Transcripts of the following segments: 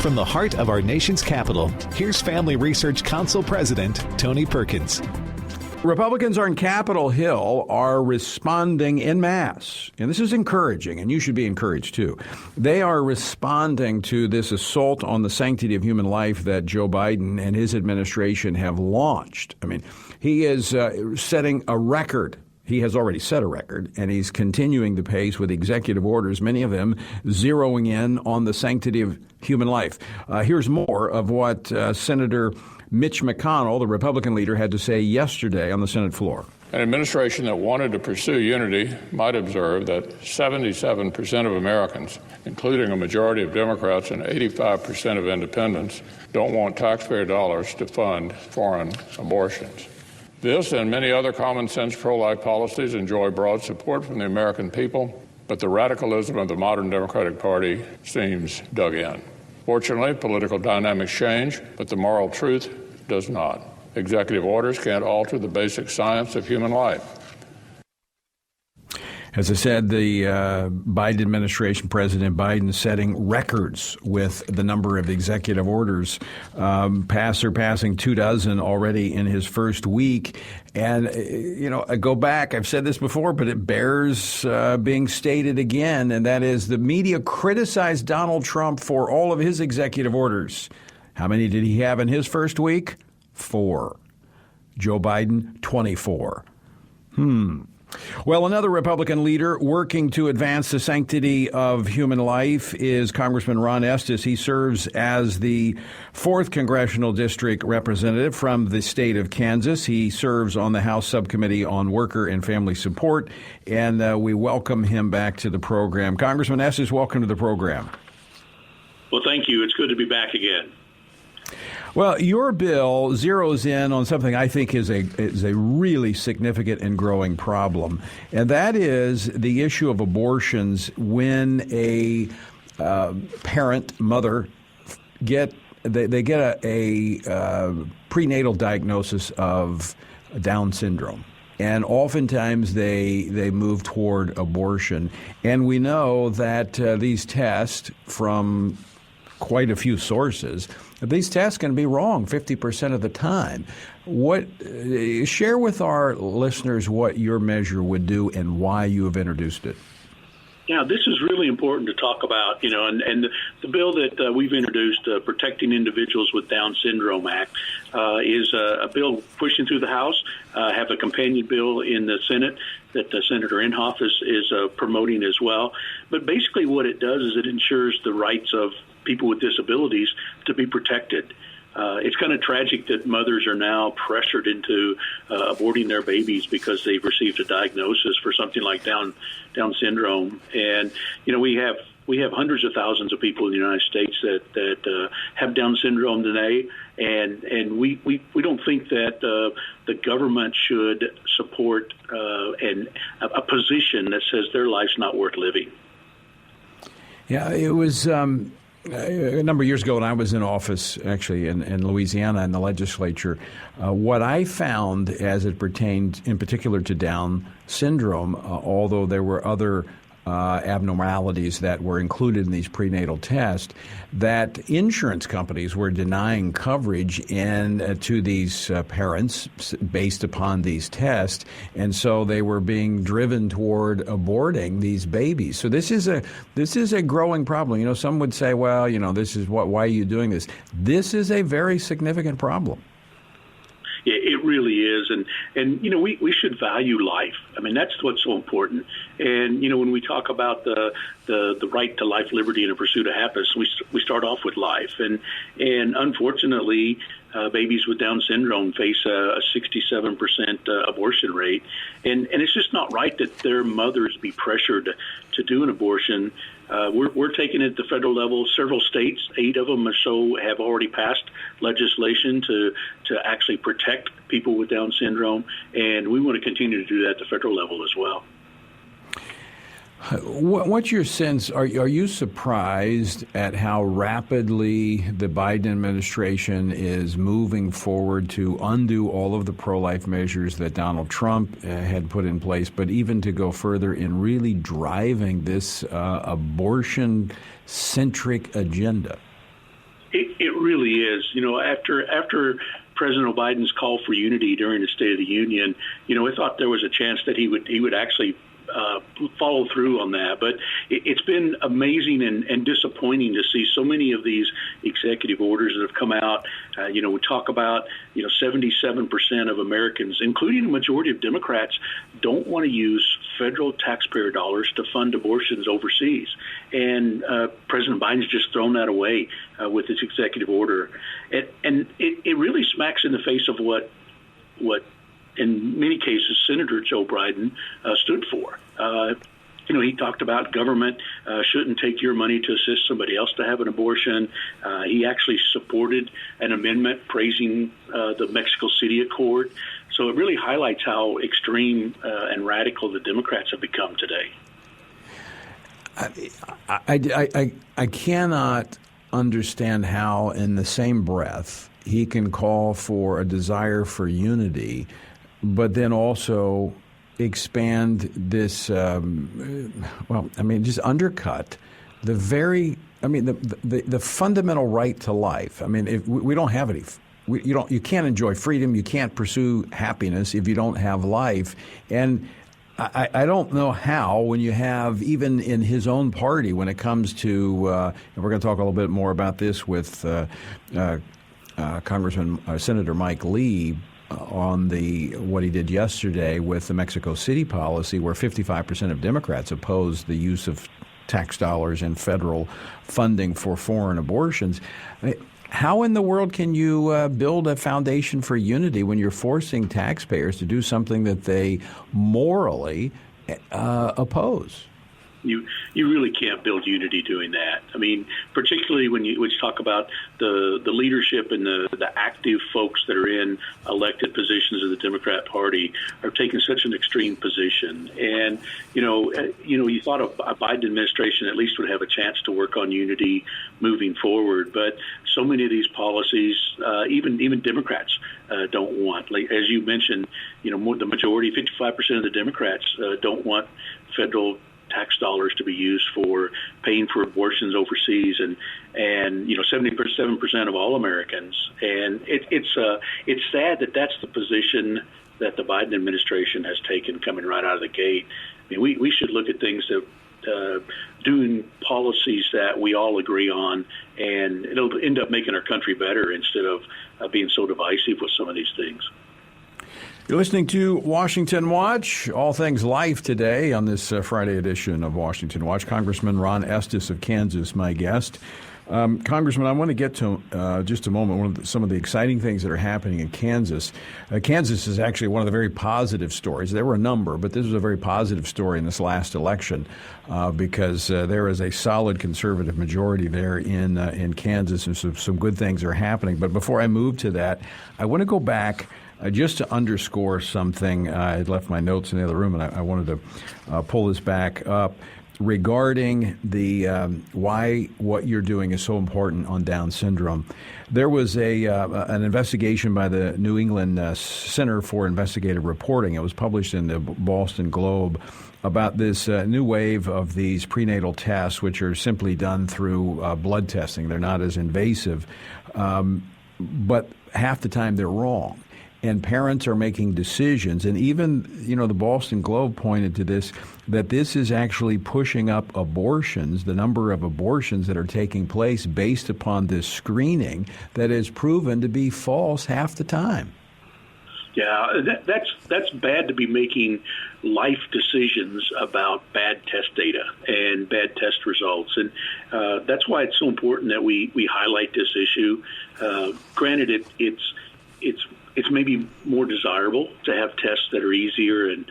From the heart of our nation's capital, here's Family Research Council President Tony Perkins. Republicans on Capitol Hill are responding en masse, and this is encouraging, and you should be encouraged too. They are responding to this assault on the sanctity of human life that Joe Biden and his administration have launched. I mean, he is setting a record. He has already set a record, and he's continuing the pace with executive orders, many of them zeroing in on the sanctity of human life. Here's more of what Senator Mitch McConnell, the Republican leader, had to say yesterday on the Senate floor. An administration that wanted to pursue unity might observe that 77% of Americans, including a majority of Democrats and 85% of independents, don't want taxpayer dollars to fund foreign abortions. This and many other common-sense pro-life policies enjoy broad support from the American people, but the radicalism of the modern Democratic Party seems dug in. Fortunately, political dynamics change, but the moral truth does not. Executive orders can't alter the basic science of human life. As I said, the Biden administration, President Biden, setting records with the number of executive orders, surpassing 24 already in his first week. And, I go back, I've said this before, but it bears being stated again, and that is the media criticized Donald Trump for all of his executive orders. How many did he have in his first week? 4. Joe Biden, 24. Well, another Republican leader working to advance the sanctity of human life is Congressman Ron Estes. He serves as the 4th Congressional District representative from the state of Kansas. He serves on the House Subcommittee on Worker and Family Support, and we welcome him back to the program. Congressman Estes, welcome to the program. Well, thank you. It's good to be back again. Well, your bill zeroes in on something I think is a really significant and growing problem, and that is the issue of abortions when a mother, get a prenatal diagnosis of Down syndrome. And oftentimes they move toward abortion. And we know that these tests from quite a few sources, these tests can be wrong 50% of the time. Share with our listeners what your measure would do and why you have introduced it. Yeah, this is really important to talk about, and the bill that we've introduced, Protecting Individuals with Down Syndrome Act, is a bill pushing through the House, have a companion bill in the Senate that Senator Inhofe is promoting as well. But basically what it does is it ensures the rights of people with disabilities to be protected. It's kind of tragic that mothers are now pressured into aborting their babies because they've received a diagnosis for something like Down syndrome. And, we have hundreds of thousands of people in the United States that have Down syndrome today. And we don't think that the government should support a position that says their life's not worth living. Yeah, it was a number of years ago when I was in office, actually, in Louisiana in the legislature. What I found as it pertained in particular to Down syndrome, although there were other abnormalities that were included in these prenatal tests, that insurance companies were denying coverage to these parents based upon these tests, and so they were being driven toward aborting these babies. So this is a growing problem. Some would say, well, this is why are you doing this? This is a very significant problem. It really is. And we should value life. I mean, that's what's so important. And, when we talk about the right to life, liberty, and a pursuit of happiness, we start off with life. And unfortunately, babies with Down syndrome face a 67% abortion rate. And it's just not right that their mothers be pressured to do an abortion. We're taking it at the federal level. Several states, 8 of them or so, have already passed legislation to actually protect people with Down syndrome, and we want to continue to do that at the federal level as well. What's your sense? Are you surprised at how rapidly the Biden administration is moving forward to undo all of the pro-life measures that Donald Trump had put in place, but even to go further in really driving this abortion-centric agenda? It really is. After President Biden's call for unity during the State of the Union, I thought there was a chance that he would actually follow through on that. But it's been amazing and disappointing to see so many of these executive orders that have come out. We talk about 77% of Americans, including a majority of Democrats, don't want to use federal taxpayer dollars to fund abortions overseas. And President Biden's just thrown that away with his executive order. And it really smacks in the face of what in many cases Senator Joe Biden stood for. He talked about government shouldn't take your money to assist somebody else to have an abortion. He actually supported an amendment praising the Mexico City Accord. So it really highlights how extreme and radical the Democrats have become today. I cannot understand how, in the same breath, he can call for a desire for unity, but then also expand this, just undercut the the fundamental right to life. I mean, if we don't have any, you can't enjoy freedom, you can't pursue happiness if you don't have life. And I don't know how, when you have, even in his own party, when it comes to, and we're going to talk a little bit more about this with Senator Mike Lee, on what he did yesterday with the Mexico City policy, where 55% of Democrats opposed the use of tax dollars and federal funding for foreign abortions. How in the world can you build a foundation for unity when you're forcing taxpayers to do something that they morally oppose? You really can't build unity doing that. I mean, particularly when you talk about the leadership and the active folks that are in elected positions of the Democrat Party are taking such an extreme position. And you thought a Biden administration at least would have a chance to work on unity moving forward, but so many of these policies, even Democrats don't want. Like, as you mentioned, the majority, 55% of the Democrats don't want federal tax dollars to be used for paying for abortions overseas, and 77% of all Americans. And it's sad that that's the position that the Biden administration has taken coming right out of the gate. I mean, we should look at things that doing policies that we all agree on, and it'll end up making our country better instead of being so divisive with some of these things. You're listening to Washington Watch, all things life today on this Friday edition of Washington Watch. Congressman Ron Estes of Kansas, my guest. Congressman, I want to get to just a moment some of the exciting things that are happening in Kansas. Kansas is actually one of the very positive stories. There were a number, but this was a very positive story in this last election because there is a solid conservative majority there in Kansas, and some good things are happening. But before I move to that, I want to go back just to underscore something. I had left my notes in the other room, and I wanted to pull this back up regarding the why what you're doing is so important on Down syndrome. There was an investigation by the New England Center for Investigative Reporting. It was published in the Boston Globe about this new wave of these prenatal tests, which are simply done through blood testing. They're not as invasive, but half the time they're wrong. And parents are making decisions. And even, the Boston Globe pointed to this, that this is actually pushing up abortions, the number of abortions that are taking place based upon this screening that is proven to be false half the time. Yeah, that's bad to be making life decisions about bad test data and bad test results. And that's why it's so important that we highlight this issue. Granted, it's maybe more desirable to have tests that are easier and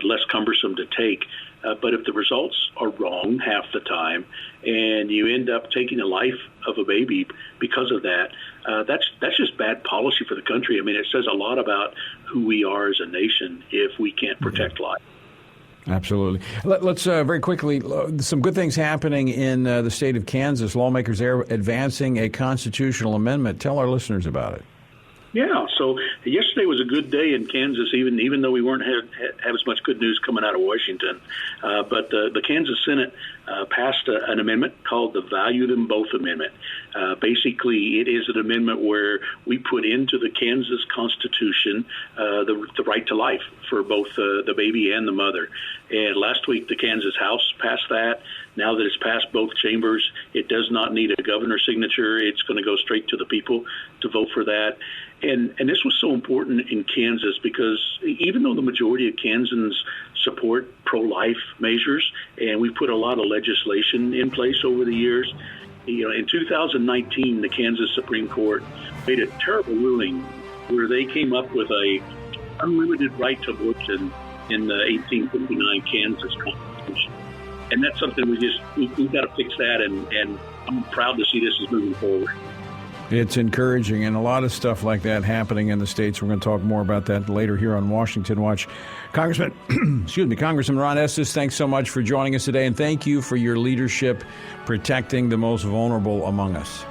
less cumbersome to take. But if the results are wrong half the time and you end up taking the life of a baby because of that, that's just bad policy for the country. I mean, it says a lot about who we are as a nation if we can't protect life. Absolutely. Let's very quickly, some good things happening in the state of Kansas. Lawmakers there advancing a constitutional amendment. Tell our listeners about it. Yeah, so yesterday was a good day in Kansas, even though we weren't have as much good news coming out of Washington. But the Kansas Senate passed an amendment called the Value Them Both Amendment. Basically, it is an amendment where we put into the Kansas Constitution the right to life for both the baby and the mother. And last week, the Kansas House passed that. Now that it's passed both chambers, it does not need a governor's signature. It's going to go straight to the people to vote for that. And this was so important in Kansas because even though the majority of Kansans support pro-life measures, and we put a lot of legislation in place over the years, in 2019, the Kansas Supreme Court made a terrible ruling where they came up with a unlimited right to abortion in the 1859 Kansas Constitution. And that's something we've got to fix that, and I'm proud to see this is moving forward. It's encouraging, and a lot of stuff like that happening in the states. We're going to talk more about that later here on Washington Watch. Congressman Ron Estes, thanks so much for joining us today, and thank you for your leadership protecting the most vulnerable among us.